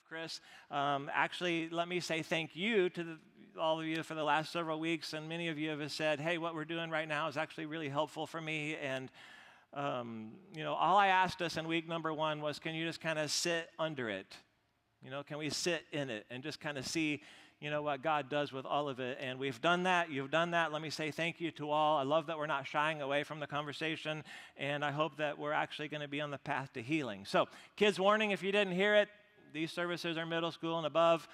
Chris. Actually, let me say thank you to all of you for the last several weeks, and many of you have said, hey, what we're doing right now is actually really helpful for me, and all I asked us in week number 1 was, can you just kind of sit under it? Can we sit in it and just kind of see, what God does with all of it? And we've done that. You've done that. Let me say thank you to all. I love that we're not shying away from the conversation, and I hope that we're actually going to be on the path to healing. So, kids warning, if you didn't hear it, these services are middle school and above.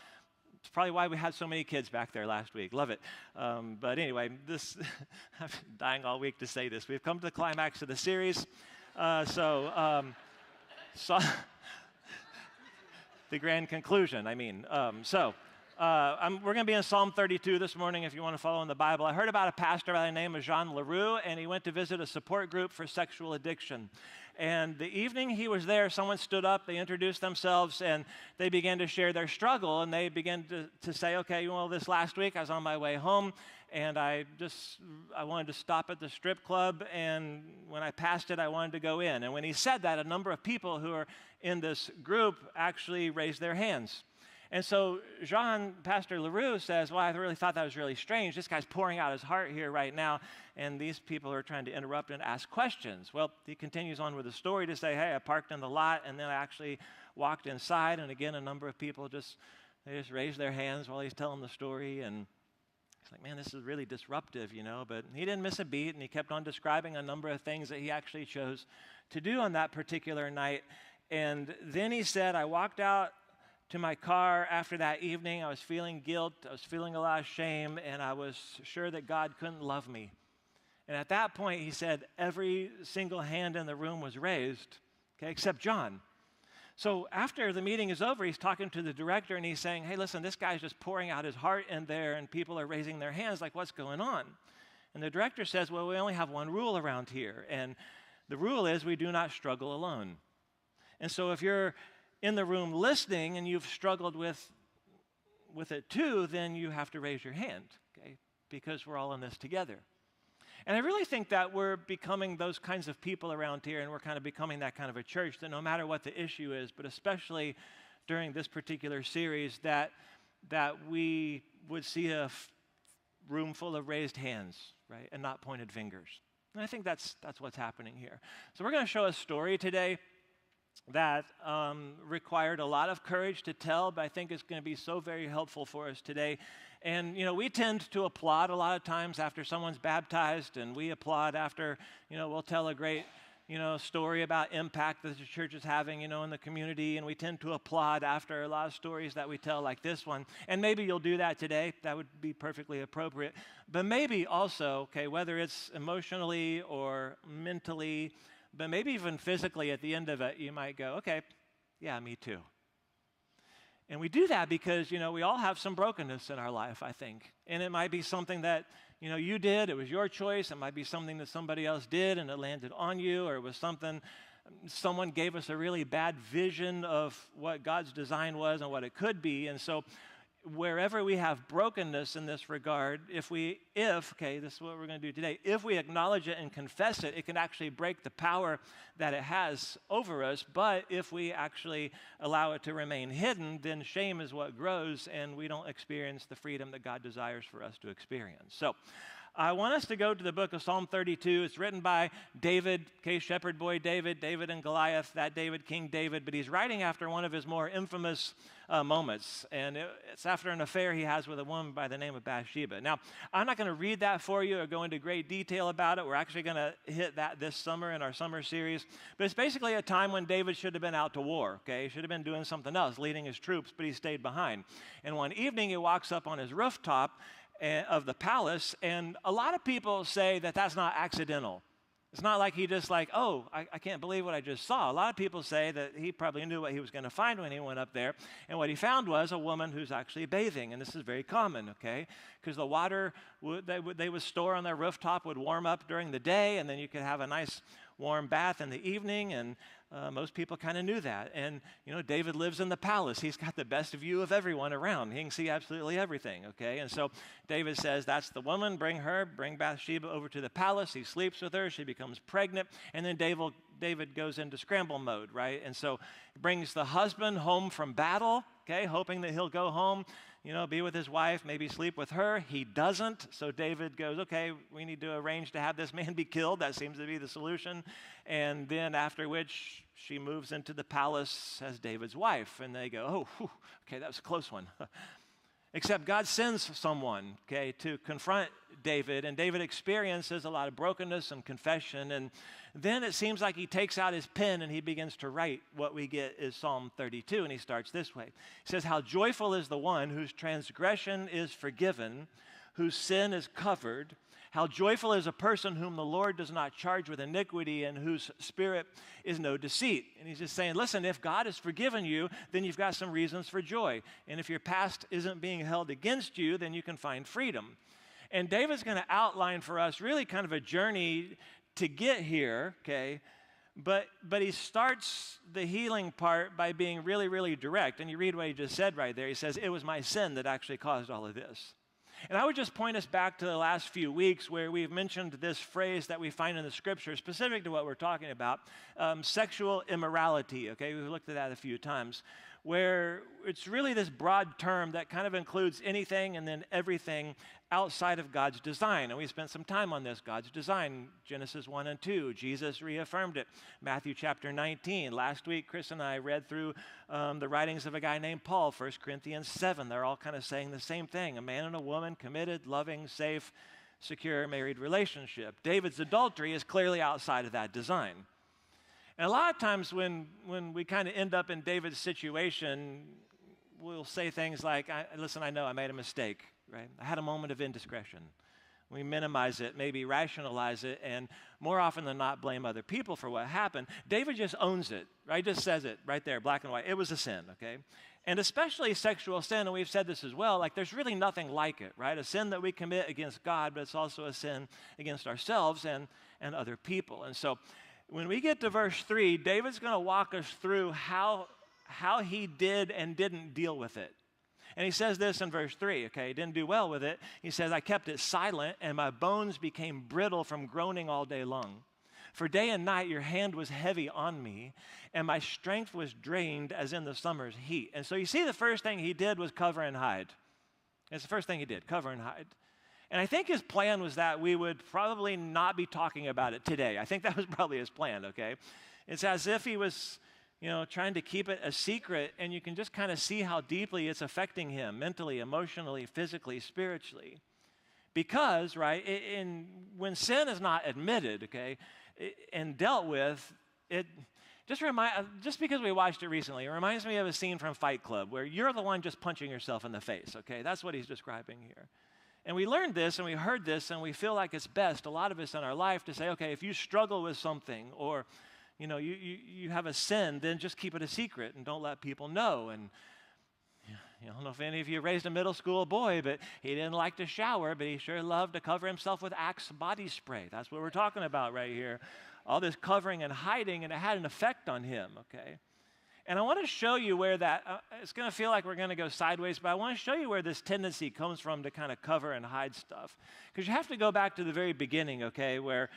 It's probably why we had so many kids back there last week. Love it. But anyway, I'm dying all week to say this. We've come to the climax of the series. The grand conclusion, we're going to be in Psalm 32 this morning if you want to follow in the Bible. I heard about a pastor by the name of Jean LaRue, and he went to visit a support group for sexual addiction. And the evening he was there, someone stood up, they introduced themselves, and they began to share their struggle. And they began to say, okay, this last week I was on my way home, and I wanted to stop at the strip club, and when I passed it, I wanted to go in. And when he said that, a number of people who are in this group actually raised their hands. And so Pastor LaRue says, well, I really thought that was really strange. This guy's pouring out his heart here right now, and these people are trying to interrupt and ask questions. Well, he continues on with the story to say, hey, I parked in the lot, and then I actually walked inside, and again, a number of people just raised their hands while he's telling the story, and it's like, man, this is really disruptive, but he didn't miss a beat, and he kept on describing a number of things that he actually chose to do on that particular night. And then he said, I walked out to my car after that evening. I was feeling guilt, I was feeling a lot of shame, and I was sure that God couldn't love me. And at that point, he said, every single hand in the room was raised, okay, except John. So after the meeting is over, he's talking to the director, and he's saying, hey, listen, this guy's just pouring out his heart in there, and people are raising their hands, like, what's going on? And the director says, well, we only have one rule around here, and the rule is we do not struggle alone. And so if you're in the room listening and you've struggled with it too, then you have to raise your hand, okay? Because we're all in this together. And I really think that we're becoming those kinds of people around here, and we're kind of becoming that kind of a church that no matter what the issue is, but especially during this particular series, that we would see a room full of raised hands, right, and not pointed fingers. And I think that's what's happening here. So we're going to show a story today that required a lot of courage to tell, but I think it's going to be so very helpful for us today. And, we tend to applaud a lot of times after someone's baptized, and we applaud after, we'll tell a great, story about impact that the church is having, in the community, and we tend to applaud after a lot of stories that we tell like this one. And maybe you'll do that today. That would be perfectly appropriate. But maybe also, okay, whether it's emotionally or mentally, but maybe even physically at the end of it, you might go, okay, yeah, me too. And we do that because, we all have some brokenness in our life, I think. And it might be something that, you did, it was your choice. It might be something that somebody else did and it landed on you, or it was something, someone gave us a really bad vision of what God's design was and what it could be. And so wherever we have brokenness in this regard, this is what we're going to do today. If we acknowledge it and confess it, it can actually break the power that it has over us. But if we actually allow it to remain hidden, then shame is what grows, and we don't experience the freedom that God desires for us to experience. So I want us to go to the book of Psalm 32. It's written by David, shepherd boy David and Goliath, that David, King David, but he's writing after one of his more infamous moments, and it's after an affair he has with a woman by the name of Bathsheba. Now, I'm not going to read that for you or go into great detail about it. We're actually going to hit that this summer in our summer series, but it's basically a time when David should have been out to war, okay? He should have been doing something else, leading his troops, but he stayed behind. And one evening he walks up on his rooftop of the palace, and a lot of people say that that's not accidental. It's not like he just I can't believe what I just saw. A lot of people say that he probably knew what he was going to find when he went up there, and what he found was a woman who's actually bathing, and this is very common, okay? Because the water they would store on their rooftop would warm up during the day, and then you could have a nice warm bath in the evening, and most people kind of knew that. And, David lives in the palace. He's got the best view of everyone around. He can see absolutely everything, okay? And so David says, that's the woman, bring Bathsheba over to the palace. He sleeps with her. She becomes pregnant. And then David goes into scramble mode, right? And so he brings the husband home from battle, okay, hoping that he'll go home, be with his wife, maybe sleep with her. He doesn't. So David goes, okay, we need to arrange to have this man be killed. That seems to be the solution. And then after which she moves into the palace as David's wife. And they go, oh, whew, okay, that was a close one. Except God sends someone, okay, to confront David. And David experiences a lot of brokenness and confession. And then it seems like he takes out his pen and he begins to write. What we get is Psalm 32, and he starts this way. He says, how joyful is the one whose transgression is forgiven, whose sin is covered. How joyful is a person whom the Lord does not charge with iniquity and whose spirit is no deceit. And he's just saying, listen, if God has forgiven you, then you've got some reasons for joy. And if your past isn't being held against you, then you can find freedom. And David's going to outline for us really kind of a journey to get here, okay? But he starts the healing part by being really, really direct. And you read what he just said right there. He says, it was my sin that actually caused all of this. And I would just point us back to the last few weeks where we've mentioned this phrase that we find in the scripture specific to what we're talking about, sexual immorality, okay? We've looked at that a few times, where it's really this broad term that kind of includes anything and then everything outside of God's design. And we spent some time on this, God's design, Genesis 1 and 2. Jesus reaffirmed it, Matthew chapter 19. Last week, Chris and I read through the writings of a guy named Paul, 1 Corinthians 7. They're all kind of saying the same thing, a man and a woman, committed, loving, safe, secure, married relationship. David's adultery is clearly outside of that design. And a lot of times when we kind of end up in David's situation, we'll say things like, listen, I know I made a mistake, right? I had a moment of indiscretion. We minimize it, maybe rationalize it, and more often than not blame other people for what happened. David just owns it, right? He just says it right there, black and white. It was a sin, okay? And especially sexual sin, and we've said this as well, like there's really nothing like it, right? A sin that we commit against God, but it's also a sin against ourselves and other people. And so when we get to verse 3, David's going to walk us through how he did and didn't deal with it. And he says this in verse 3, okay? He didn't do well with it. He says, I kept it silent, and my bones became brittle from groaning all day long. For day and night your hand was heavy on me, and my strength was drained as in the summer's heat. And so you see the first thing he did was cover and hide. It's the first thing he did, cover and hide. And I think his plan was that we would probably not be talking about it today. I think that was probably his plan, okay? It's as if he was, trying to keep it a secret, and you can just kind of see how deeply it's affecting him mentally, emotionally, physically, spiritually. Because, right, when sin is not admitted, okay, and dealt with, it just because we watched it recently, it reminds me of a scene from Fight Club where you're the one just punching yourself in the face, okay? That's what he's describing here. And we learned this and we heard this and we feel like it's best, a lot of us in our life, to say, okay, if you struggle with something or, you have a sin, then just keep it a secret and don't let people know. And I don't know if any of you raised a middle school boy, but he didn't like to shower, but he sure loved to cover himself with Axe body spray. That's what we're talking about right here. All this covering and hiding, and it had an effect on him, okay? And I want to show you where that, it's going to feel like we're going to go sideways, but I want to show you where this tendency comes from to kind of cover and hide stuff. Because you have to go back to the very beginning, okay, where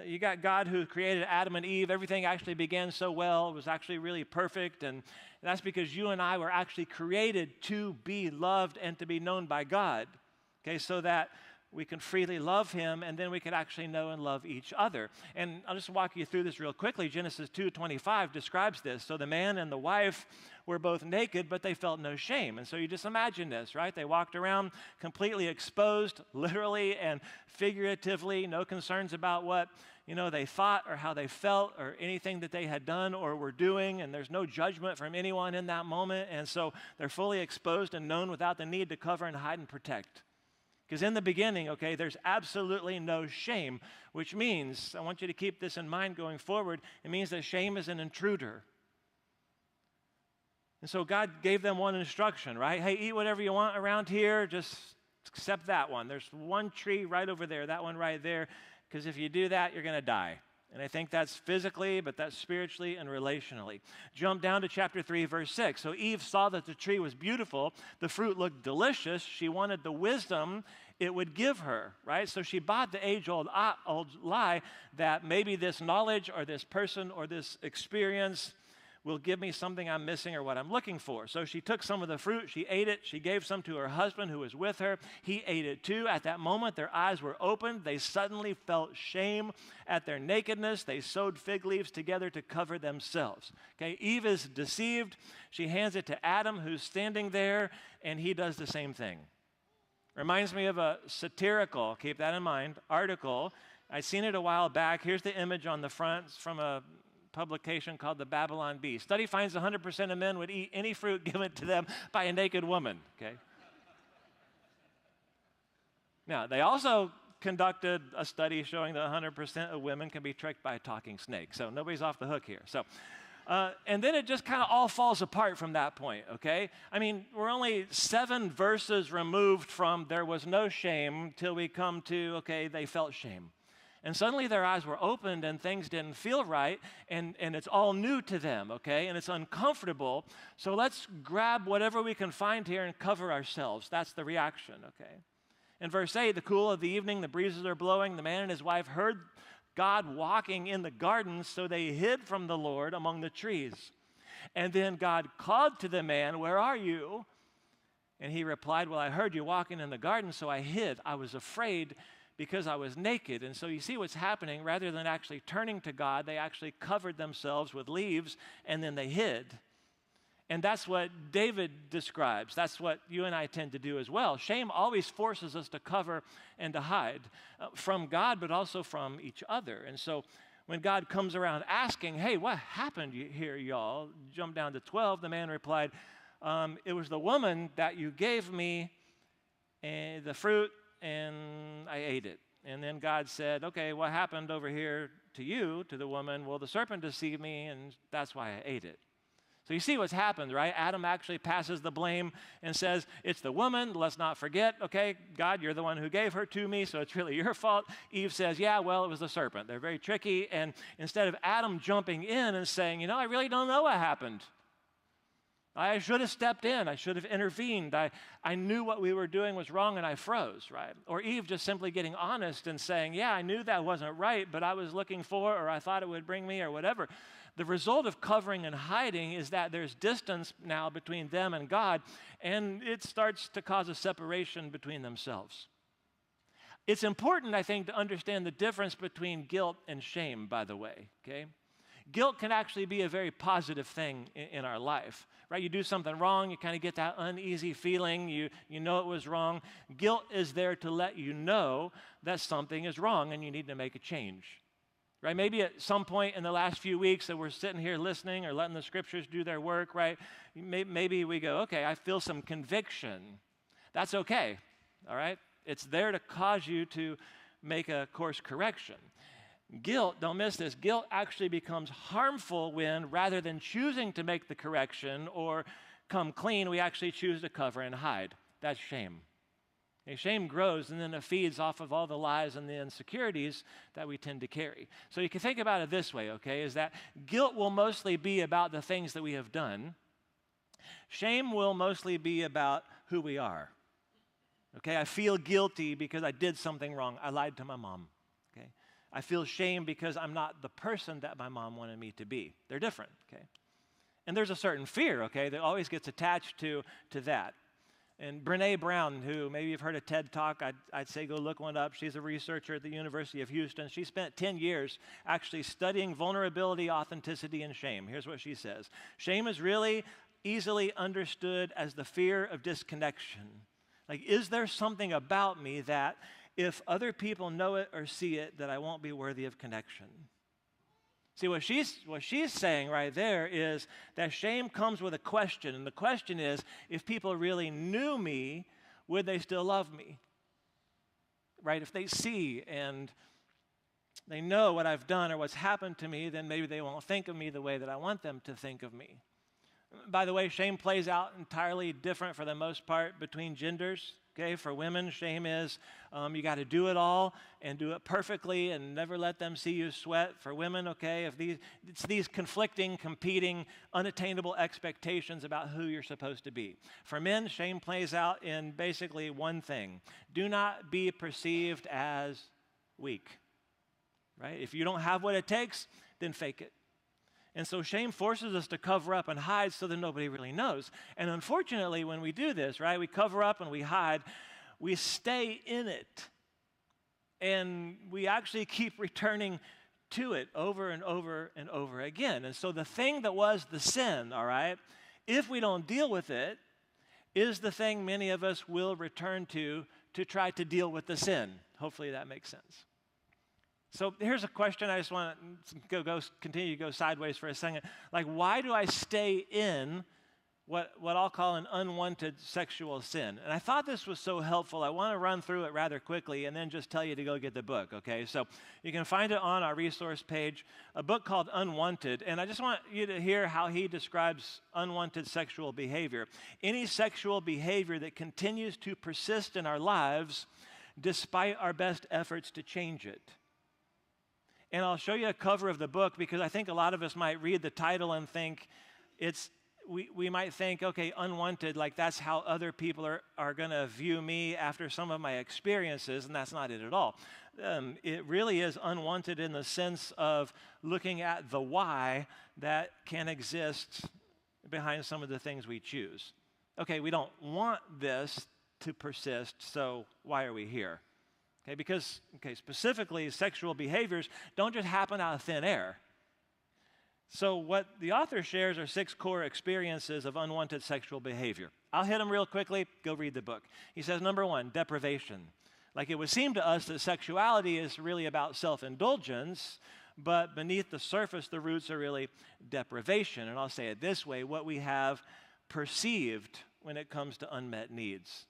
you got God who created Adam and Eve. Everything actually began so well. It was actually really perfect. And that's because you and I were actually created to be loved and to be known by God, okay, so that we can freely love him, and then we can actually know and love each other. And I'll just walk you through this real quickly. Genesis 2:25 describes this. So the man and the wife were both naked, but they felt no shame. And so you just imagine this, right? They walked around completely exposed, literally and figuratively, no concerns about what, they thought or how they felt or anything that they had done or were doing, and there's no judgment from anyone in that moment. And so they're fully exposed and known without the need to cover and hide and protect. Because in the beginning, okay, there's absolutely no shame, which means, I want you to keep this in mind going forward, it means that shame is an intruder. And so God gave them one instruction, right? Hey, eat whatever you want around here, just accept that one. There's one tree right over there, that one right there, because if you do that, you're going to die, And I think that's physically, but that's spiritually and relationally. Jump down to chapter 3, verse 6. So Eve saw that the tree was beautiful. The fruit looked delicious. She wanted the wisdom it would give her, right? So she bought the age-old lie that maybe this knowledge or this person or this experience will give me something I'm missing or what I'm looking for. So she took some of the fruit, she ate it, she gave some to her husband who was with her. He ate it too. At that moment, their eyes were opened. They suddenly felt shame at their nakedness. They sewed fig leaves together to cover themselves. Okay, Eve is deceived. She hands it to Adam, who's standing there, and he does the same thing. Reminds me of a satirical, keep that in mind, article. I'd seen it a while back. Here's the image on the front. It's from a publication called the Babylon Bee. Study finds 100% of men would eat any fruit given to them by a naked woman. Okay. Now, they also conducted a study showing that 100% of women can be tricked by a talking snake. So nobody's off the hook here. So, and then it just kind of all falls apart from that point, okay? I mean, we're only 7 verses removed from there was no shame till we come to, okay, they felt shame. And suddenly their eyes were opened and things didn't feel right, and it's all new to them, okay? And it's uncomfortable. So let's grab whatever we can find here and cover ourselves. That's the reaction, okay? In verse 8, the cool of the evening, the breezes are blowing. The man and his wife heard God walking in the garden, so they hid from the Lord among the trees. And then God called to the man, "Where are you?" And he replied, "Well, I heard you walking in the garden, so I hid. I was afraid because I was naked." And so you see what's happening. Rather than actually turning to God, they actually covered themselves with leaves, and then they hid. And that's what David describes. That's what you and I tend to do as well. Shame always forces us to cover and to hide from God, but also from each other. And so when God comes around asking, "Hey, what happened here, y'all?" Jump down to 12. The man replied, "It was the woman that you gave me the fruit, and I ate it." And then God said, "Okay, what happened over here to you, to the woman?" "Well, the serpent deceived me, and that's why I ate it." So you see what's happened, right? Adam actually passes the blame and says, "It's the woman, let's not forget, okay, God, you're the one who gave her to me, so it's really your fault." Eve says, "Yeah, well, it was the serpent." They're very tricky, and instead of Adam jumping in and saying, "I really don't know what happened. I should have stepped in. I should have intervened. I knew what we were doing was wrong and I froze," right? Or Eve just simply getting honest and saying, "Yeah, I knew that wasn't right, but I was looking for, or I thought it would bring me," or whatever. The result of covering and hiding is that there's distance now between them and God, and it starts to cause a separation between themselves. It's important, I think, to understand the difference between guilt and shame, by the way, okay? Guilt can actually be a very positive thing in our life, right? You do something wrong, you kind of get that uneasy feeling, you know it was wrong. Guilt is there to let you know that something is wrong and you need to make a change, right? Maybe at some point in the last few weeks that we're sitting here listening or letting the scriptures do their work, right? Maybe we go, "Okay, I feel some conviction." That's okay, all right? It's there to cause you to make a course correction. Guilt, don't miss this, guilt actually becomes harmful when, rather than choosing to make the correction or come clean, we actually choose to cover and hide. That's shame. Okay, shame grows, and then it feeds off of all the lies and the insecurities that we tend to carry. So you can think about it this way, okay, is that guilt will mostly be about the things that we have done. Shame will mostly be about who we are. Okay, I feel guilty because I did something wrong. I lied to my mom. Okay, I feel shame because I'm not the person that my mom wanted me to be. They're different, okay? And there's a certain fear, okay, that always gets attached to that. And Brene Brown, who maybe you've heard a TED Talk, I'd say go look one up. She's a researcher at the University of Houston. She spent 10 years actually studying vulnerability, authenticity, and shame. Here's what she says. Shame is really easily understood as the fear of disconnection. Like, is there something about me that if other people know it or see it, that I won't be worthy of connection? See, what she's saying right there is that shame comes with a question, and the question is, if people really knew me, would they still love me? Right? If they see and they know what I've done or what's happened to me, then maybe they won't think of me the way that I want them to think of me. By the way, shame plays out entirely different for the most part between genders. Okay, for women, shame is you got to do it all and do it perfectly and never let them see you sweat. For women, okay, it's these conflicting, competing, unattainable expectations about who you're supposed to be. For men, shame plays out in basically one thing: do not be perceived as weak. Right? If you don't have what it takes, then fake it. And so shame forces us to cover up and hide so that nobody really knows. And unfortunately, when we do this, right, we cover up and we hide, we stay in it. And we actually keep returning to it over and over and over again. And so the thing that was the sin, all right, if we don't deal with it, is the thing many of us will return to try to deal with the sin. Hopefully that makes sense. So here's a question. I just want to continue to go sideways for a second. Like, why do I stay in what I'll call an unwanted sexual sin? And I thought this was so helpful. I want to run through it rather quickly and then just tell you to go get the book, okay? So you can find it on our resource page, a book called Unwanted. And I just want you to hear how he describes unwanted sexual behavior. Any sexual behavior that continues to persist in our lives despite our best efforts to change it. And I'll show you a cover of the book because I think a lot of us might read the title and think we might think, okay, unwanted, like that's how other people are going to view me after some of my experiences, and that's not it at all. It really is unwanted in the sense of looking at the why that can exist behind some of the things we choose. Okay, we don't want this to persist, so why are we here? Okay, because specifically sexual behaviors don't just happen out of thin air. So what the author shares are 6 core experiences of unwanted sexual behavior. I'll hit them real quickly. Go read the book. He says, number 1, deprivation. Like, it would seem to us that sexuality is really about self-indulgence, but beneath the surface, the roots are really deprivation. And I'll say it this way: what we have perceived when it comes to unmet needs.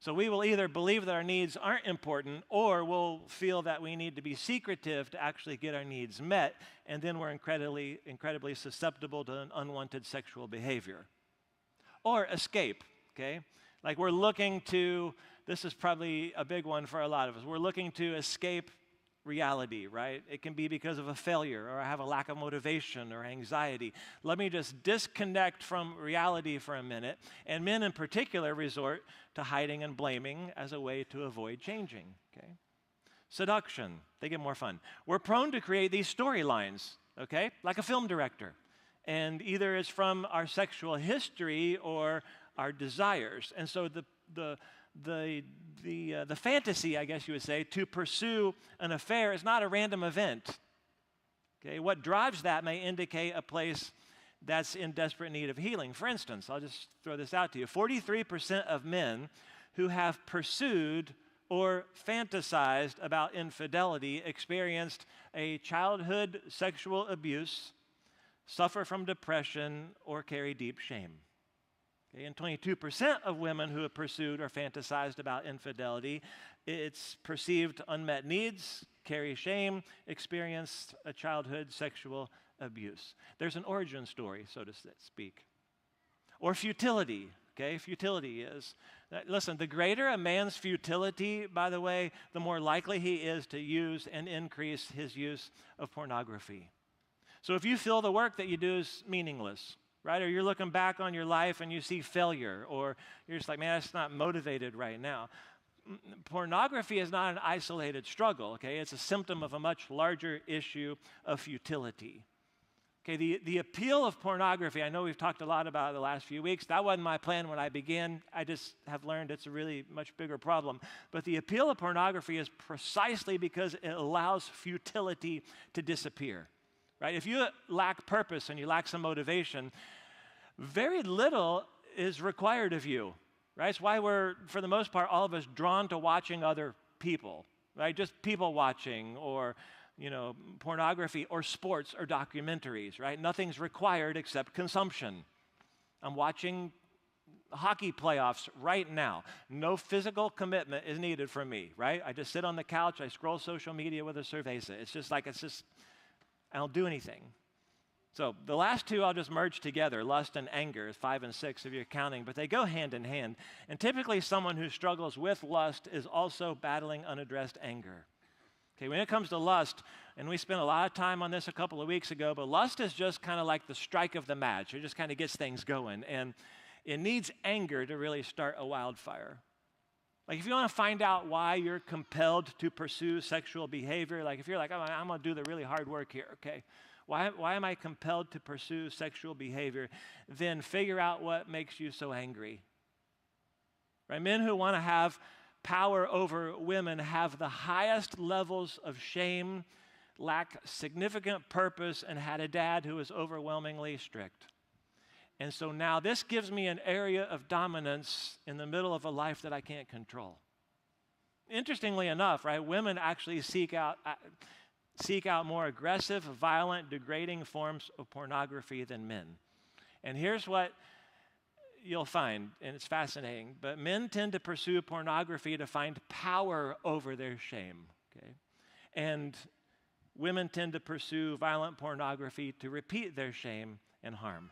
So we will either believe that our needs aren't important, or we'll feel that we need to be secretive to actually get our needs met, and then we're incredibly susceptible to an unwanted sexual behavior. Or escape, okay? Like, we're looking to, this is probably a big one for a lot of us, we're looking to escape reality, right? It can be because of a failure, or I have a lack of motivation or anxiety. Let me just disconnect from reality for a minute. And men in particular resort to hiding and blaming as a way to avoid changing, okay? Seduction, they get more fun. We're prone to create these storylines, okay? Like a film director. And either it's from our sexual history or our desires. And so the fantasy, I guess you would say, to pursue an affair is not a random event. Okay, what drives that may indicate a place that's in desperate need of healing. For instance, I'll just throw this out to you. 43% of men who have pursued or fantasized about infidelity experienced a childhood sexual abuse, suffer from depression, or carry deep shame. Okay, and 22% of women who have pursued or fantasized about infidelity, it's perceived unmet needs, carry shame, experienced a childhood sexual abuse. There's an origin story, so to speak. Or futility, okay? Futility is, listen, the greater a man's futility, by the way, the more likely he is to use and increase his use of pornography. So if you feel the work that you do is meaningless, right? Or you're looking back on your life and you see failure, or you're just like, man, that's not motivated right now. Pornography is not an isolated struggle, okay? It's a symptom of a much larger issue of futility. Okay, the appeal of pornography, I know we've talked a lot about it the last few weeks. That wasn't my plan when I began. I just have learned it's a really much bigger problem. But the appeal of pornography is precisely because it allows futility to disappear, right? If you lack purpose and you lack some motivation, very little is required of you, right? It's why we're, for the most part, all of us drawn to watching other people, right? Just people watching, or pornography or sports or documentaries, right? Nothing's required except consumption. I'm watching hockey playoffs right now. No physical commitment is needed from me, right? I just sit on the couch, I scroll social media with a cerveza. I don't do anything. So the last two I'll just merge together, lust and anger, 5 and 6 if you're counting, but they go hand in hand. And typically someone who struggles with lust is also battling unaddressed anger. Okay, when it comes to lust, and we spent a lot of time on this a couple of weeks ago, but lust is just kind of like the strike of the match. It just kind of gets things going. And it needs anger to really start a wildfire. Like if you want to find out why you're compelled to pursue sexual behavior, like if you're like, oh, I'm going to do the really hard work here, okay? Why am I compelled to pursue sexual behavior? Then figure out what makes you so angry. Right? Men who want to have power over women have the highest levels of shame, lack significant purpose, and had a dad who was overwhelmingly strict. And so now this gives me an area of dominance in the middle of a life that I can't control. Interestingly enough, right, women actually seek out more aggressive, violent, degrading forms of pornography than men. And here's what you'll find, and it's fascinating, but men tend to pursue pornography to find power over their shame, okay? And women tend to pursue violent pornography to repeat their shame and harm.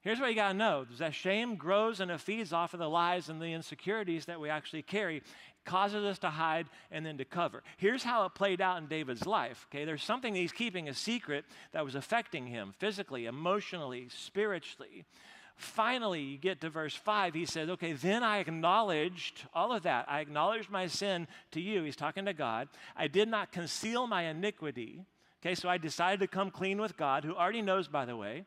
Here's what you got to know, is that shame grows and it feeds off of the lies and the insecurities that we actually carry. It causes us to hide and then to cover. Here's how it played out in David's life, okay? There's something he's keeping a secret that was affecting him physically, emotionally, spiritually. Finally, you get to verse 5, he says, okay, then I acknowledged all of that. I acknowledged my sin to you. He's talking to God. I did not conceal my iniquity. Okay, so I decided to come clean with God, who already knows, by the way.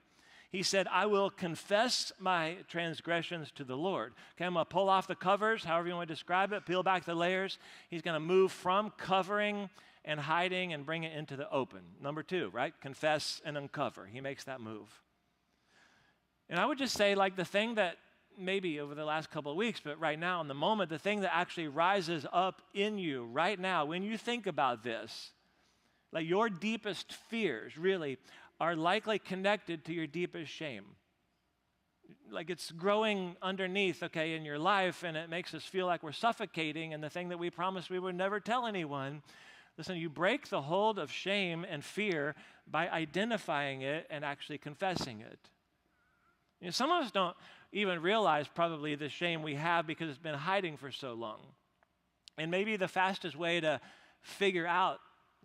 He said, I will confess my transgressions to the Lord. Okay, I'm going to pull off the covers, however you want to describe it, peel back the layers. He's going to move from covering and hiding and bring it into the open. Number 2, right? Confess and uncover. He makes that move. And I would just say, like, the thing that maybe over the last couple of weeks, but right now in the moment, the thing that actually rises up in you right now when you think about this, like your deepest fears really are likely connected to your deepest shame. Like it's growing underneath, okay, in your life, and it makes us feel like we're suffocating, and the thing that we promised we would never tell anyone. Listen, you break the hold of shame and fear by identifying it and actually confessing it. You know, some of us don't even realize probably the shame we have because it's been hiding for so long. And maybe the fastest way to figure out,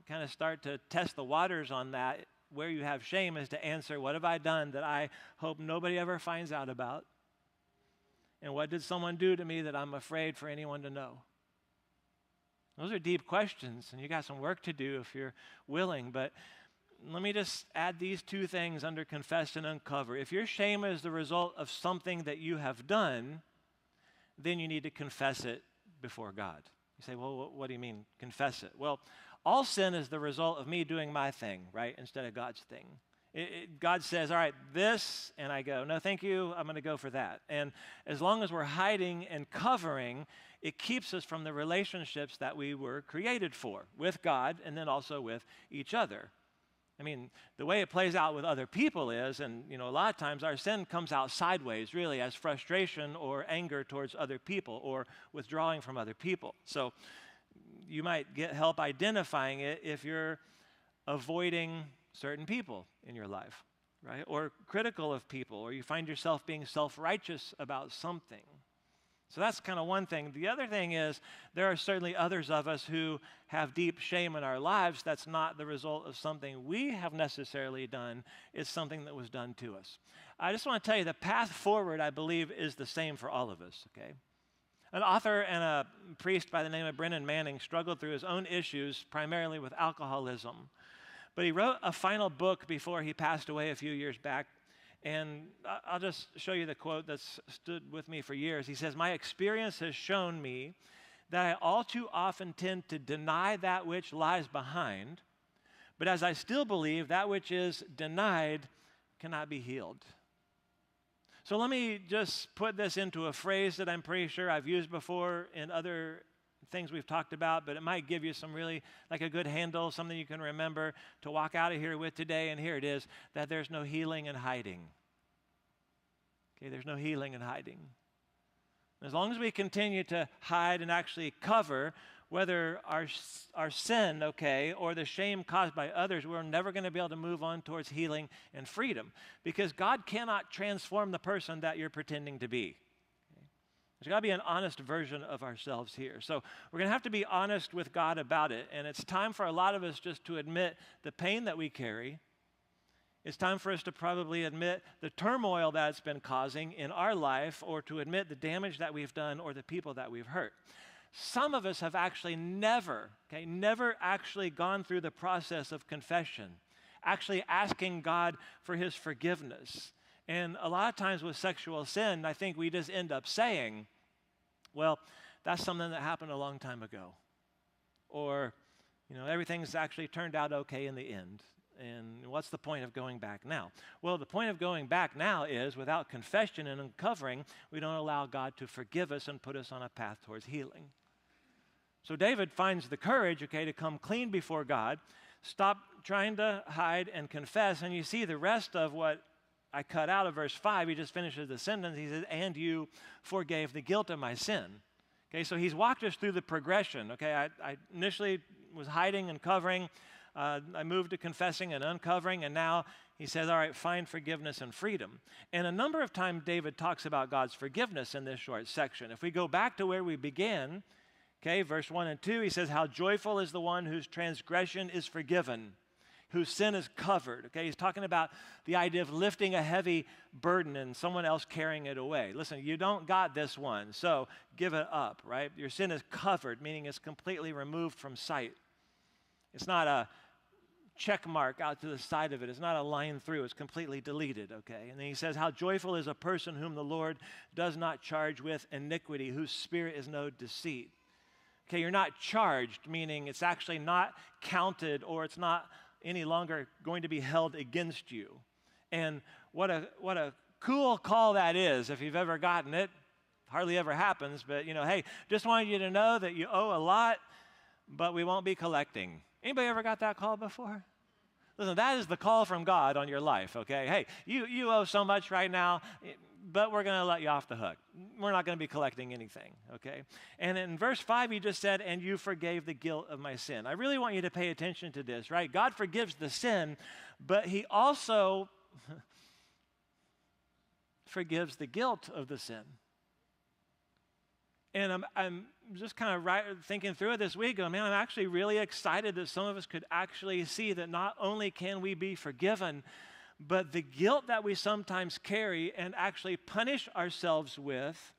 kind of start to test the waters on that, where you have shame, is to answer, what have I done that I hope nobody ever finds out about? And what did someone do to me that I'm afraid for anyone to know? Those are deep questions, and you got some work to do if you're willing, but let me just add these 2 things under confess and uncover. If your shame is the result of something that you have done, then you need to confess it before God. You say, well, what do you mean, confess it? Well, all sin is the result of me doing my thing, right, instead of God's thing. God says, all right, this, and I go, no, thank you, I'm going to go for that. And as long as we're hiding and covering, it keeps us from the relationships that we were created for, with God and then also with each other. I mean, the way it plays out with other people is, and you know, a lot of times our sin comes out sideways, really, as frustration or anger towards other people or withdrawing from other people. So you might get help identifying it if you're avoiding certain people in your life, right? Or critical of people, or you find yourself being self-righteous about something. So that's kind of one thing. The other thing is there are certainly others of us who have deep shame in our lives that's not the result of something we have necessarily done. It's something that was done to us. I just want to tell you the path forward, I believe, is the same for all of us, okay? An author and a priest by the name of Brennan Manning struggled through his own issues, primarily with alcoholism. But he wrote a final book before he passed away a few years back. And I'll just show you the quote that's stood with me for years. He says, my experience has shown me that I all too often tend to deny that which lies behind, but as I still believe, that which is denied cannot be healed. So let me just put this into a phrase that I'm pretty sure I've used before in other things we've talked about, but it might give you some really, like a good handle, something you can remember to walk out of here with today, and here it is, that there's no healing in hiding. Okay, there's no healing in hiding. As long as we continue to hide and actually cover, whether our sin, okay, or the shame caused by others, we're never going to be able to move on towards healing and freedom, because God cannot transform the person that you're pretending to be. There's got to be an honest version of ourselves here. So we're going to have to be honest with God about it. And it's time for a lot of us just to admit the pain that we carry. It's time for us to probably admit the turmoil that it's been causing in our life, or to admit the damage that we've done or the people that we've hurt. Some of us have actually never actually gone through the process of confession, actually asking God for his forgiveness. And a lot of times with sexual sin, I think we just end up saying, well, that's something that happened a long time ago. Or, everything's actually turned out okay in the end. And what's the point of going back now? Well, the point of going back now is, without confession and uncovering, we don't allow God to forgive us and put us on a path towards healing. So David finds the courage, to come clean before God, stop trying to hide and confess. And you see the rest of what I cut out of verse 5. He just finishes the sentence. He says, and you forgave the guilt of my sin. Okay, so he's walked us through the progression. Okay, I initially was hiding and covering. I moved to confessing and uncovering, and now he says, all right, find forgiveness and freedom. And a number of times David talks about God's forgiveness in this short section. If we go back to where we began, verse 1 and 2, he says, how joyful is the one whose transgression is forgiven, whose sin is covered. He's talking about the idea of lifting a heavy burden and someone else carrying it away. Listen, you don't got this one, so give it up, right? Your sin is covered, meaning it's completely removed from sight. It's not a check mark out to the side of it. It's not a line through. It's completely deleted, And then he says, how joyful is a person whom the Lord does not charge with iniquity, whose spirit is no deceit. You're not charged, meaning it's actually not counted, or it's not any longer going to be held against you. And what a cool call that is, if you've ever gotten it. Hardly ever happens, but hey, just wanted you to know that you owe a lot, but we won't be collecting. Anybody ever got that call before? Listen, that is the call from God on your life, Hey, you owe so much right now, but we're going to let you off the hook. We're not going to be collecting anything, And in verse 5, he just said, and you forgave the guilt of my sin. I really want you to pay attention to this, right? God forgives the sin, but he also forgives the guilt of the sin. And I'm just kind of thinking through it this week, going, man, I'm actually really excited that some of us could actually see that not only can we be forgiven, but the guilt that we sometimes carry and actually punish ourselves with,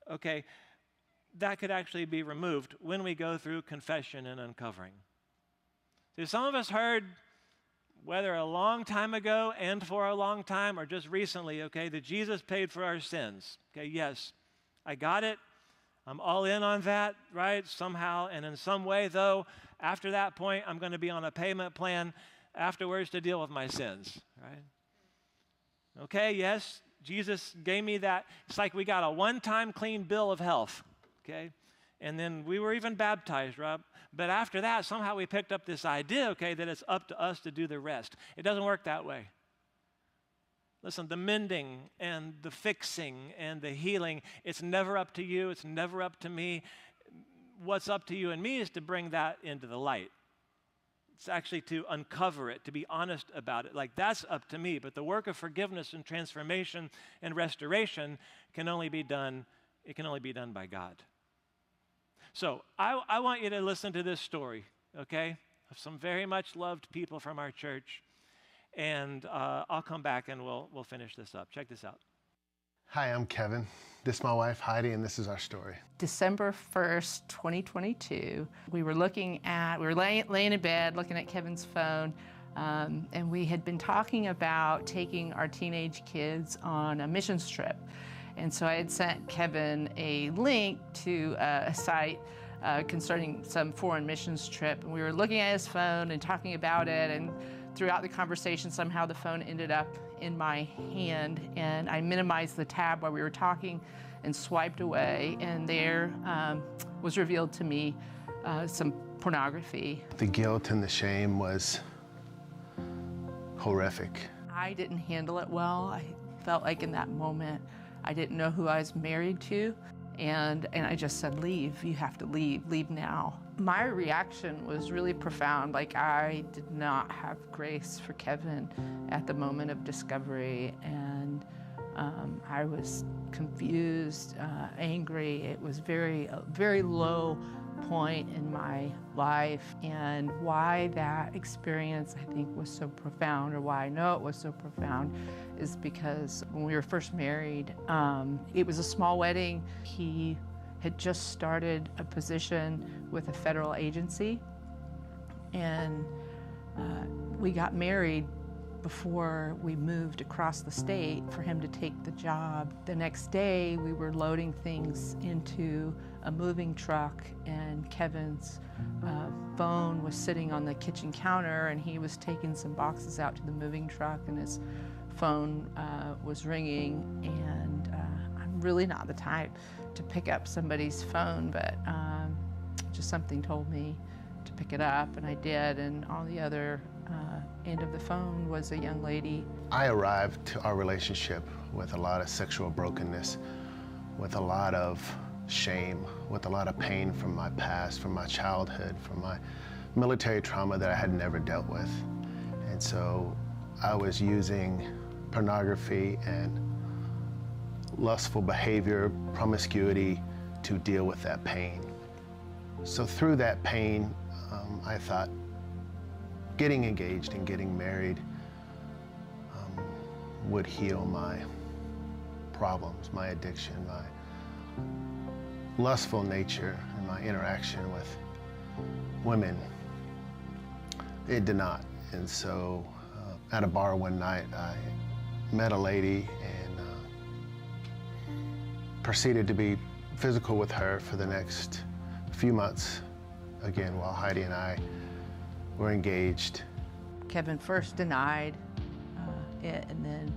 that could actually be removed when we go through confession and uncovering. So some of us heard, whether a long time ago and for a long time or just recently, that Jesus paid for our sins. Yes, I got it. I'm all in on that, right? Somehow and in some way, though, after that point, I'm going to be on a payment plan afterwards to deal with my sins, right? Yes, Jesus gave me that. It's like we got a one-time clean bill of health, And then we were even baptized, right? But after that, somehow we picked up this idea, that it's up to us to do the rest. It doesn't work that way. Listen, the mending and the fixing and the healing, it's never up to you. It's never up to me. What's up to you and me is to bring that into the light. It's actually to uncover it, to be honest about it. That's up to me. But the work of forgiveness and transformation and restoration can only be done by God. So I want you to listen to this story, of some very much loved people from our church. And I'll come back and we'll finish this up. Check this out. Hi, I'm Kevin. This is my wife, Heidi, and this is our story. December 1st, 2022, we were laying in bed, looking at Kevin's phone, and we had been talking about taking our teenage kids on a missions trip. And so I had sent Kevin a link to a site concerning some foreign missions trip. And we were looking at his phone and talking about it, and throughout the conversation, somehow the phone ended up in my hand, and I minimized the tab while we were talking and swiped away, and there was revealed to me some pornography. The guilt and the shame was horrific. I didn't handle it well. I felt like in that moment I didn't know who I was married to, And I just said, leave, you have to leave now. My reaction was really profound. Like, I did not have grace for Kevin at the moment of discovery, and I was confused, angry. It was a very low point in my life, and why that experience, I think, was so profound, or why I know it was so profound, is because when we were first married, it was a small wedding. He had just started a position with a federal agency, and we got married before we moved across the state for him to take the job. The next day, we were loading things into a moving truck, and Kevin's phone was sitting on the kitchen counter, and he was taking some boxes out to the moving truck, and his phone was ringing. And I'm really not the type to pick up somebody's phone, but just something told me to pick it up, and I did. And on the other end of the phone was a young lady. I arrived to our relationship with a lot of sexual brokenness, with a lot of shame, with a lot of pain from my past, from my childhood, from my military trauma that I had never dealt with. And so I was using pornography and lustful behavior, promiscuity, to deal with that pain. So through that pain, I thought getting engaged and getting married would heal my problems, my addiction, my lustful nature, and my interaction with women. It did not. And so at a bar one night, I met a lady and proceeded to be physical with her for the next few months, again, while Heidi and I were engaged. Kevin first denied it, and then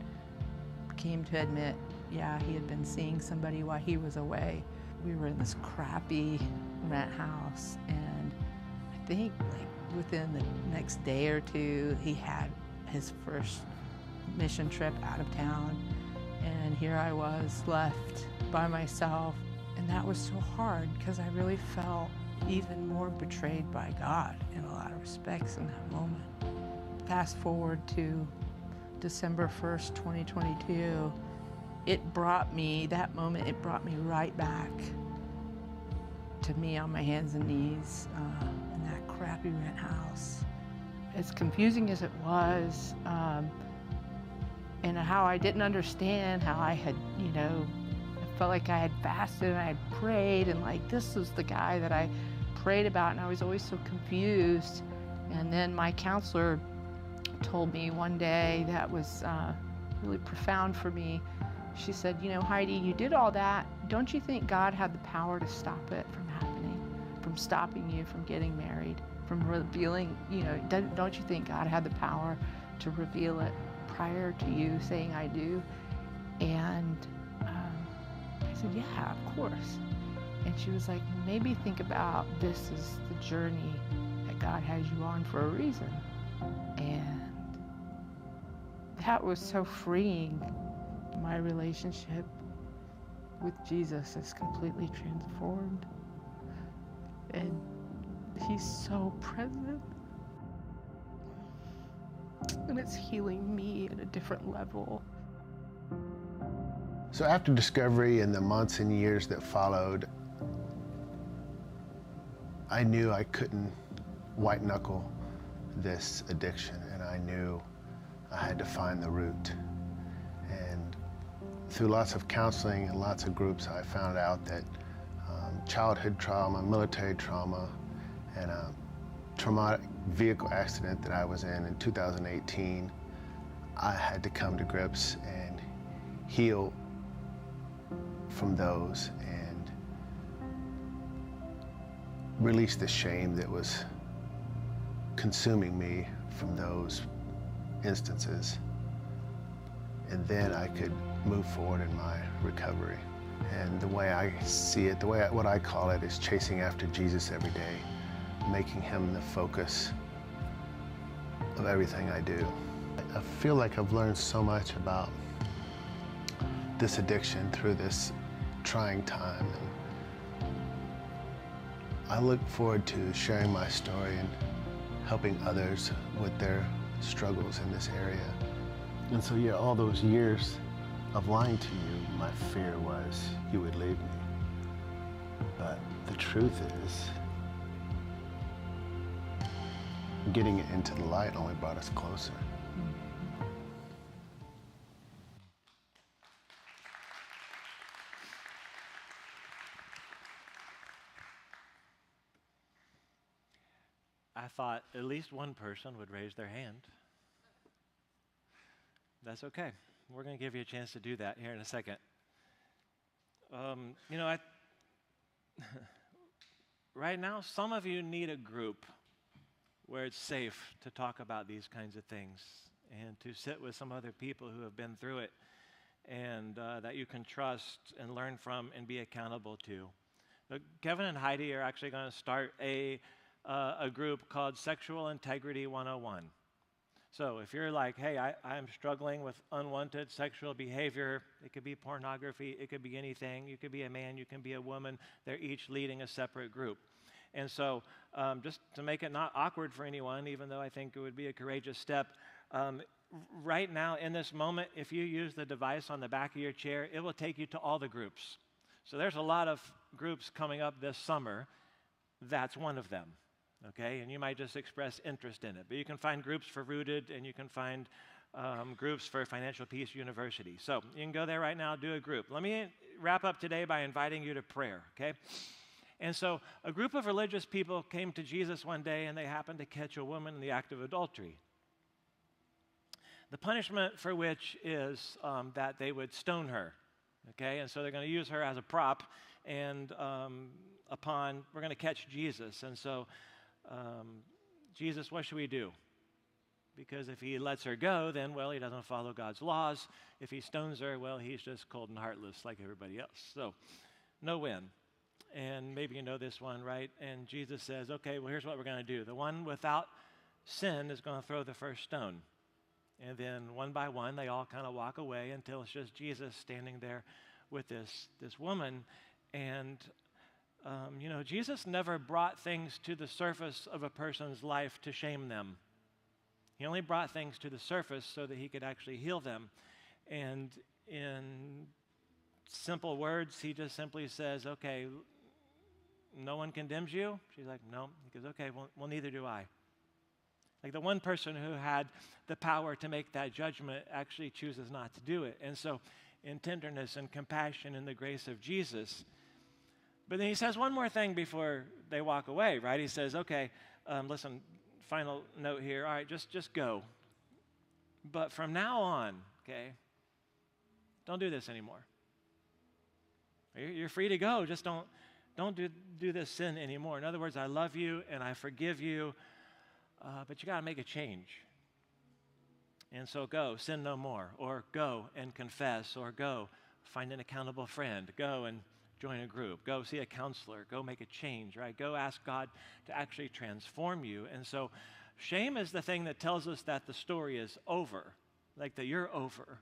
came to admit, yeah, he had been seeing somebody while he was away. We were in this crappy rent house, and I think like within the next day or two, he had his first mission trip out of town, and here I was left by myself. And that was so hard, because I really felt even more betrayed by God in a lot of respects in that moment. Fast forward to December 1st, 2022, that moment, it brought me right back to me on my hands and knees in that crappy rent house. As confusing as it was, and how I didn't understand how I had, I felt like I had fasted and I had prayed, and like this was the guy that I prayed about, and I was always so confused. And then my counselor told me one day that was really profound for me. She said, Heidi, you did all that. Don't you think God had the power to stop it from happening, from stopping you from getting married, from revealing, don't you think God had the power to reveal it prior to you saying I do? And I said, yeah, of course. And she was like, maybe think about this as the journey that God has you on for a reason. And that was so freeing. My relationship with Jesus is completely transformed. And he's so present. And it's healing me at a different level. So after discovery and the months and years that followed, I knew I couldn't white knuckle this addiction, and I knew I had to find the root. And through lots of counseling and lots of groups, I found out that childhood trauma, military trauma, and a traumatic vehicle accident that I was in 2018, I had to come to grips and heal from those and release the shame that was consuming me from those instances. And then I could move forward in my recovery. And the way I see it, what I call it, is chasing after Jesus every day, making him the focus of everything I do. I feel like I've learned so much about this addiction through this trying time. And I look forward to sharing my story and helping others with their struggles in this area. And so, yeah, all those years of lying to you, my fear was you would leave me. But the truth is, getting it into the light only brought us closer. I thought at least one person would raise their hand. That's okay. We're going to give you a chance to do that here in a second. Right now, some of you need a group where it's safe to talk about these kinds of things and to sit with some other people who have been through it and that you can trust and learn from and be accountable to. Kevin and Heidi are actually going to start a group called Sexual Integrity 101. So if you're like, hey, I'm struggling with unwanted sexual behavior, it could be pornography, it could be anything. You could be a man, you can be a woman. They're each leading a separate group. And so just to make it not awkward for anyone, even though I think it would be a courageous step, right now in this moment, if you use the device on the back of your chair, it will take you to all the groups. So there's a lot of groups coming up this summer. That's one of them. Okay, and you might just express interest in it. But you can find groups for Rooted, and you can find groups for Financial Peace University. So you can go there right now, do a group. Let me wrap up today by inviting you to prayer, okay? And so a group of religious people came to Jesus one day, and they happened to catch a woman in the act of adultery. The punishment for which is that they would stone her, okay? And so they're going to use her as a prop, and we're going to catch Jesus. And so Jesus, what should we do? Because if he lets her go, then, well, he doesn't follow God's laws. If he stones her, well, he's just cold and heartless like everybody else. So, no win. And maybe you know this one, right? And Jesus says, okay, well, here's what we're going to do. The one without sin is going to throw the first stone. And then one by one, they all kind of walk away until it's just Jesus standing there with this woman. And Jesus never brought things to the surface of a person's life to shame them. He only brought things to the surface so that he could actually heal them. And in simple words, he just simply says, okay, no one condemns you? She's like, no. He goes, okay, well, neither do I. Like the one person who had the power to make that judgment actually chooses not to do it. And so in tenderness and compassion and the grace of Jesus. But then he says one more thing before they walk away, right? He says, okay, listen, final note here. All right, just go. But from now on, okay, don't do this anymore. You're free to go. Just don't do this sin anymore. In other words, I love you and I forgive you, but you got to make a change. And so go, sin no more, or go and confess, or go find an accountable friend, go and join a group, go see a counselor, go make a change, right? Go ask God to actually transform you. And so shame is the thing that tells us that the story is over, like that you're over.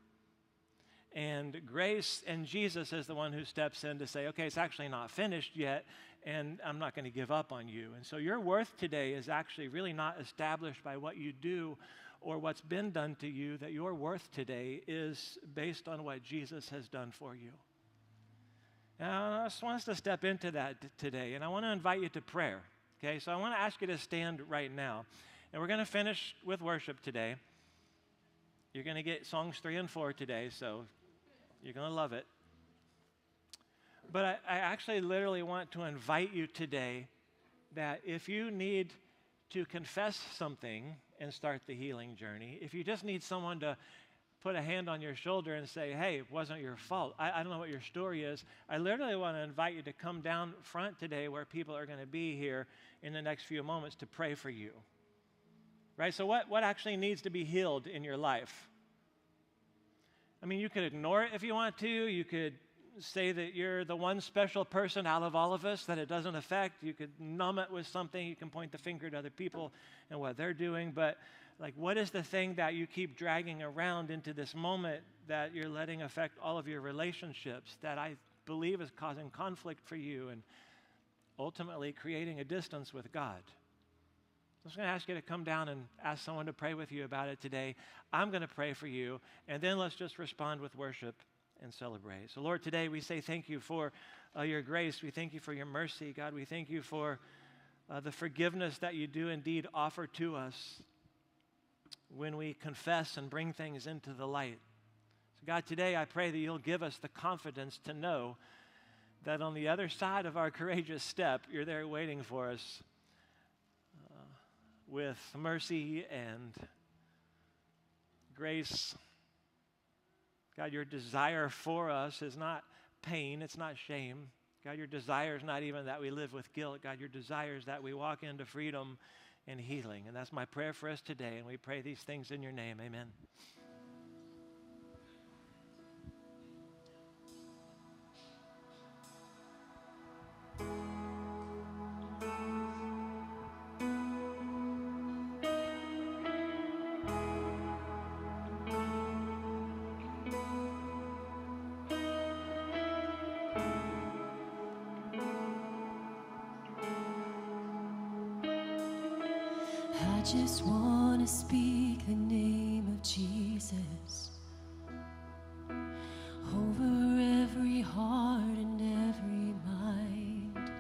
And grace and Jesus is the one who steps in to say, okay, it's actually not finished yet, and I'm not going to give up on you. And so your worth today is actually really not established by what you do or what's been done to you, that your worth today is based on what Jesus has done for you. Now, I just want us to step into that today, and I want to invite you to prayer, okay? So I want to ask you to stand right now, and we're going to finish with worship today. You're going to get songs 3 and 4 today, so you're going to love it. But I actually literally want to invite you today that if you need to confess something and start the healing journey, if you just need someone to put a hand on your shoulder and say, hey, it wasn't your fault. I don't know what your story is. I literally want to invite you to come down front today where people are going to be here in the next few moments to pray for you. Right? So what actually needs to be healed in your life? I mean, you could ignore it if you want to. You could say that you're the one special person out of all of us that it doesn't affect. You could numb it with something. You can point the finger to other people and what they're doing. But like, what is the thing that you keep dragging around into this moment that you're letting affect all of your relationships that I believe is causing conflict for you and ultimately creating a distance with God. I'm just going to ask you to come down and ask someone to pray with you about it today. I'm going to pray for you, and then let's just respond with worship and celebrate. So, Lord, today we say thank you for your grace. We thank you for your mercy. God, we thank you for the forgiveness that you do indeed offer to us when we confess and bring things into the light. So, God, today I pray that you'll give us the confidence to know that on the other side of our courageous step, you're there waiting for us with mercy and grace. God, your desire for us is not pain, it's not shame. God, your desire is not even that we live with guilt. God, your desire is that we walk into freedom and healing. And that's my prayer for us today, and we pray these things in your name. Amen. I just want to speak the name of Jesus over every heart and every mind,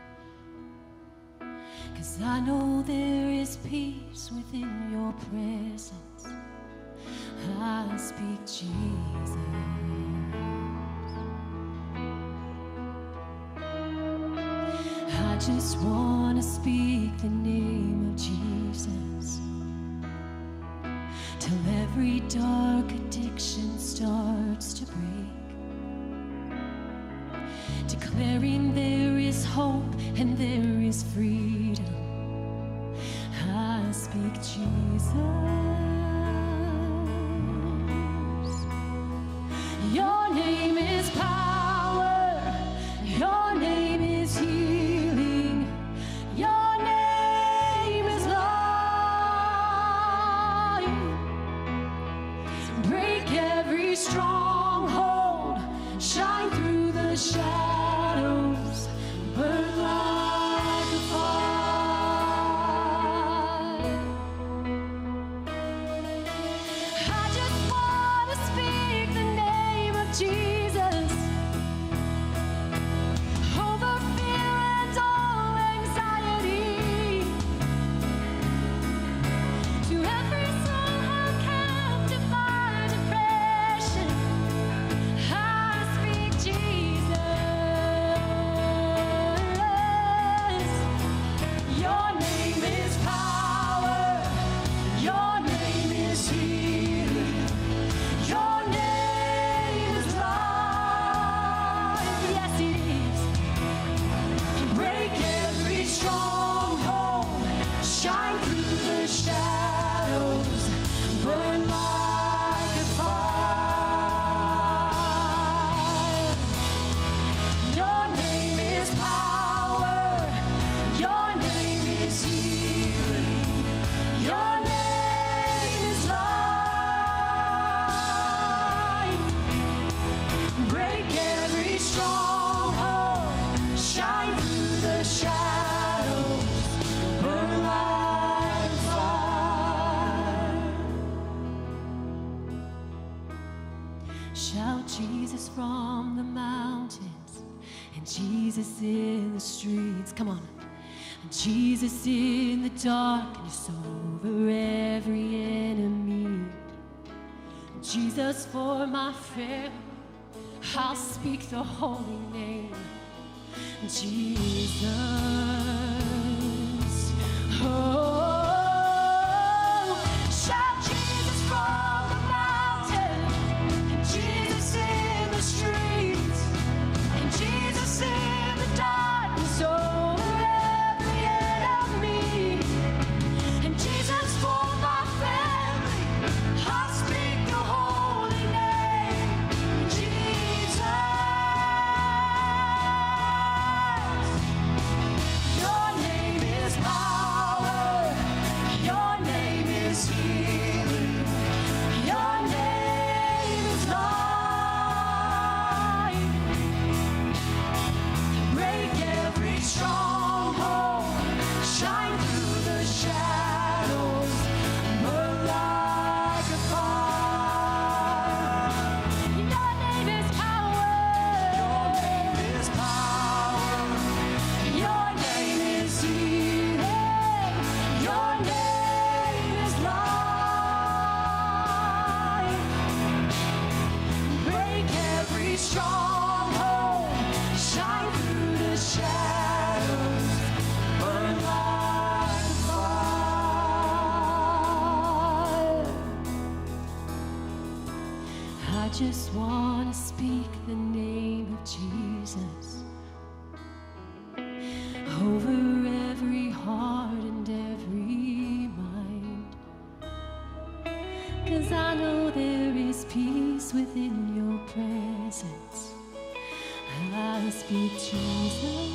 'cause I know there is peace within your presence. I speak Jesus. I just want to speak the name of Jesus till every dark addiction starts to break, declaring there is hope and there is freedom. I speak Jesus. Your name is power, your name is healing, your name is life. Break every stronghold, shine through the shadows, burn like a fire. I just want to speak the name of Jesus over fear and all anxiety, to every soul held captive by depression. I speak Jesus. Your name is power, your name is healing, your name is life. Yes, it is. Break every stronghold, shine through the shadows, burn like a fire. Your name is power, your name is healing, your name is life. Break every stronghold, shine through the shadows, burn like fire. Shout Jesus from the mountains, and Jesus in the streets. Come on. And Jesus in the darkness over every enemy. Jesus for my family, I'll speak the holy name, Jesus. Oh, shout Jesus from the mountain, and Jesus in the streets, and Jesus in the darkness over every enemy, and Jesus for my family, I'll speak the holy name, Jesus. Your name is power, just want to speak the name of Jesus over every heart and every mind. 'Cause I know there is peace within your presence. I speak Jesus.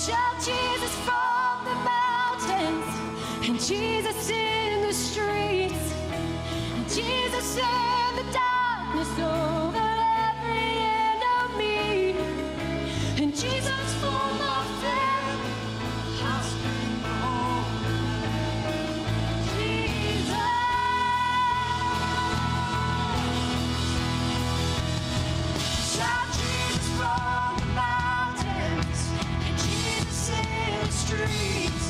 Shout Jesus from the mountains, and Jesus in the streets, and Jesus in the darkness over every enemy, and Jesus for my family. I'll scream the whole Jesus. Shout Jesus from the mountains, Jesus in the streets,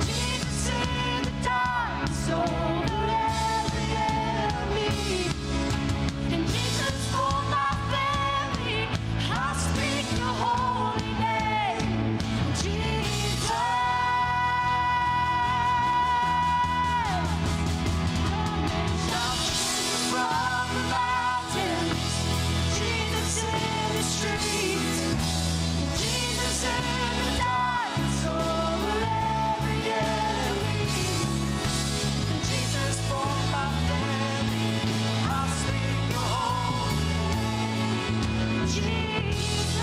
Jesus in the darkness over every enemy, and Jesus for my family. I'll speak your holy name, Jesus. Shout Jesus from the mountains, Jesus in the streets, Jesus in the darkness over every enemy, and Jesus for my family. I'll speak your holy name, Jesus.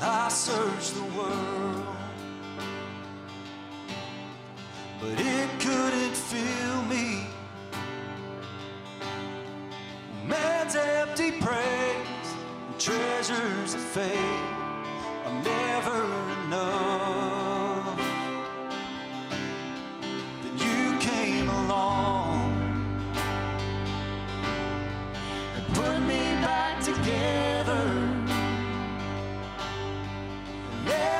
I searched the world, but it couldn't fill me. Man's empty praise and treasures of faith are never enough. Then you came along and put me back together.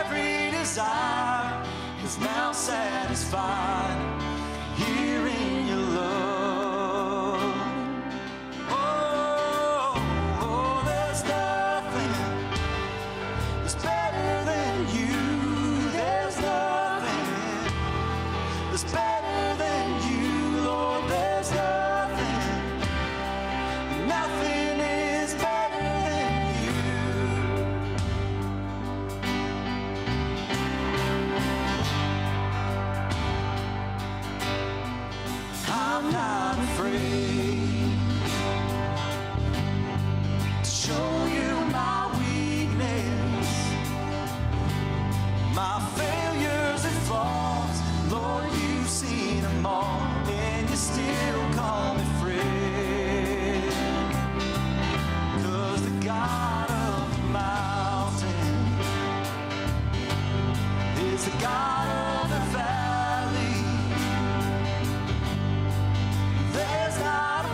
Every desire is now satisfied here in your love. Oh, there's nothing that's better than you. There's nothing that's better than you, Lord. There's nothing, nothing is better than you. I'm not afraid to show you my weakness, my failures and flaws. Lord, you've seen them all, and you still call me friend. 'Cause the God of the mountain is the God of the valley. There's not a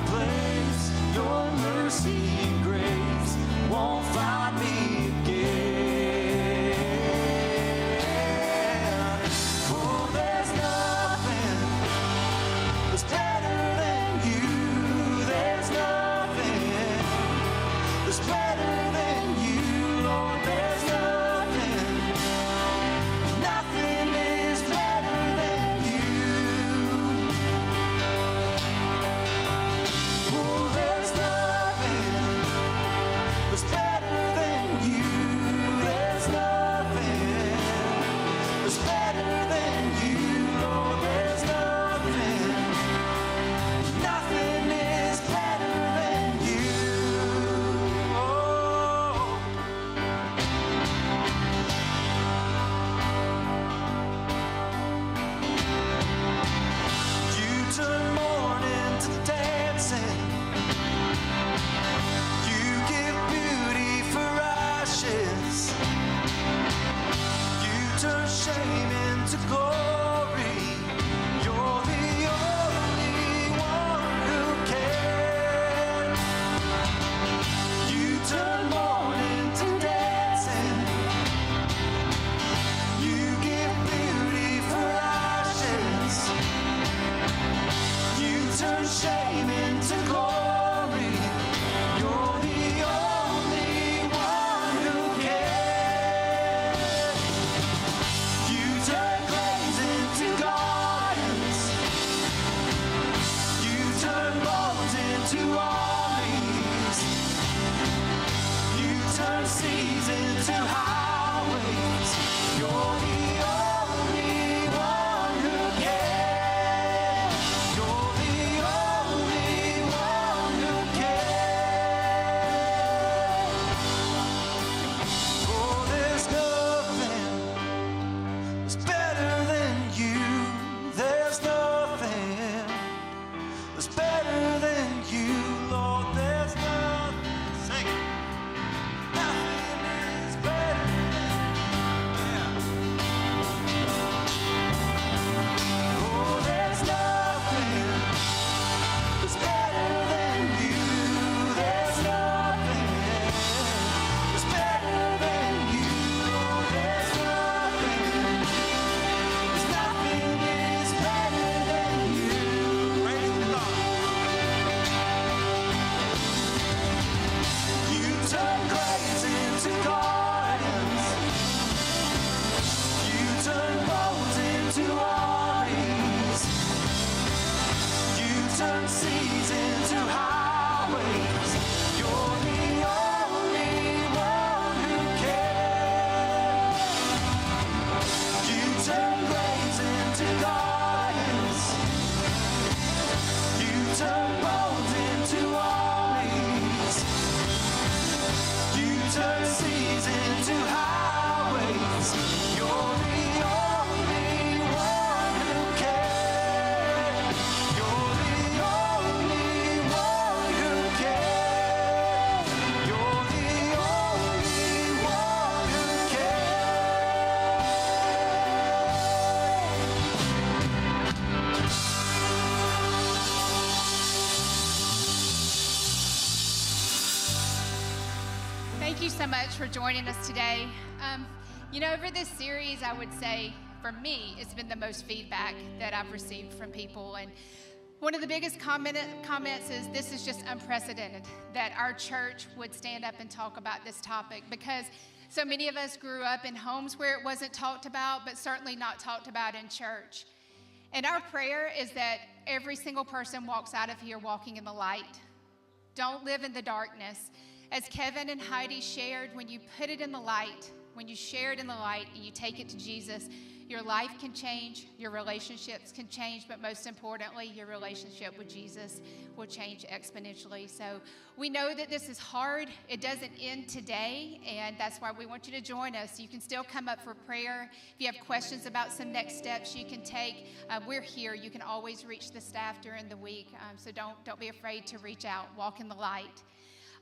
turn seas into highways. You're the only one who can. You turn graves into gardens. You turn bones into armies. You turn seas into highways. You're the only one who can. You're the only one who can. You're the only one who Thank you so much for joining us today. Over this series, I would say, for me, it's been the most feedback that I've received from people. And one of the biggest comments is this is just unprecedented, that our church would stand up and talk about this topic, because so many of us grew up in homes where it wasn't talked about, but certainly not talked about in church. And our prayer is that every single person walks out of here walking in the light. Don't live in the darkness. As Kevin and Heidi shared, when you put it in the light, when you share it in the light and you take it to Jesus, your life can change, your relationships can change, but most importantly, your relationship with Jesus will change exponentially. So we know that this is hard. It doesn't end today, and that's why we want you to join us. You can still come up for prayer. If you have questions about some next steps you can take, we're here. You can always reach the staff during the week, so don't be afraid to reach out. Walk in the light.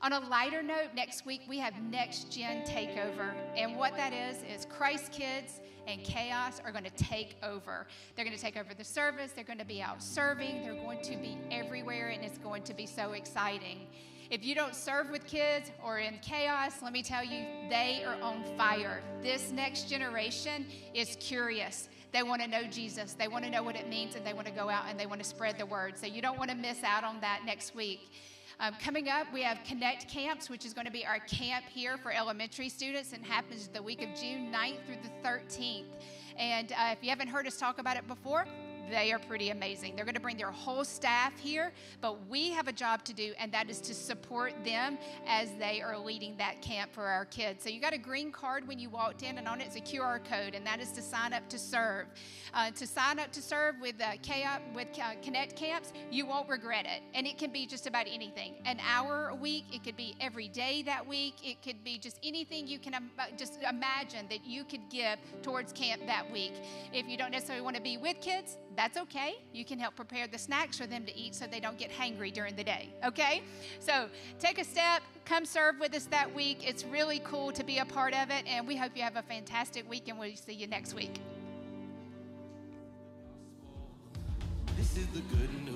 On a lighter note, next week we have Next Gen Takeover. And what that is Christ Kids and Chaos are going to take over. They're going to take over the service. They're going to be out serving. They're going to be everywhere, and it's going to be so exciting. If you don't serve with kids or in Chaos, let me tell you, they are on fire. This next generation is curious. They want to know Jesus. They want to know what it means, and they want to go out and they want to spread the word. So you don't want to miss out on that next week. Coming up, we have Connect Camps, which is going to be our camp here for elementary students, and happens the week of June 9th through the 13th. And if you haven't heard us talk about it before, they are pretty amazing. They're going to bring their whole staff here, but we have a job to do, and that is to support them as they are leading that camp for our kids. So you got a green card when you walked in, and on it's a QR code, and that is to sign up to serve. To sign up to serve with Connect Camps, you won't regret it, and it can be just about anything. An hour a week, it could be every day that week, it could be just anything you can just imagine that you could give towards camp that week. If you don't necessarily want to be with kids, that's okay. You can help prepare the snacks for them to eat so they don't get hangry during the day, okay? So take a step, come serve with us that week. It's really cool to be a part of it, and we hope you have a fantastic week, and we'll see you next week. This is the good news.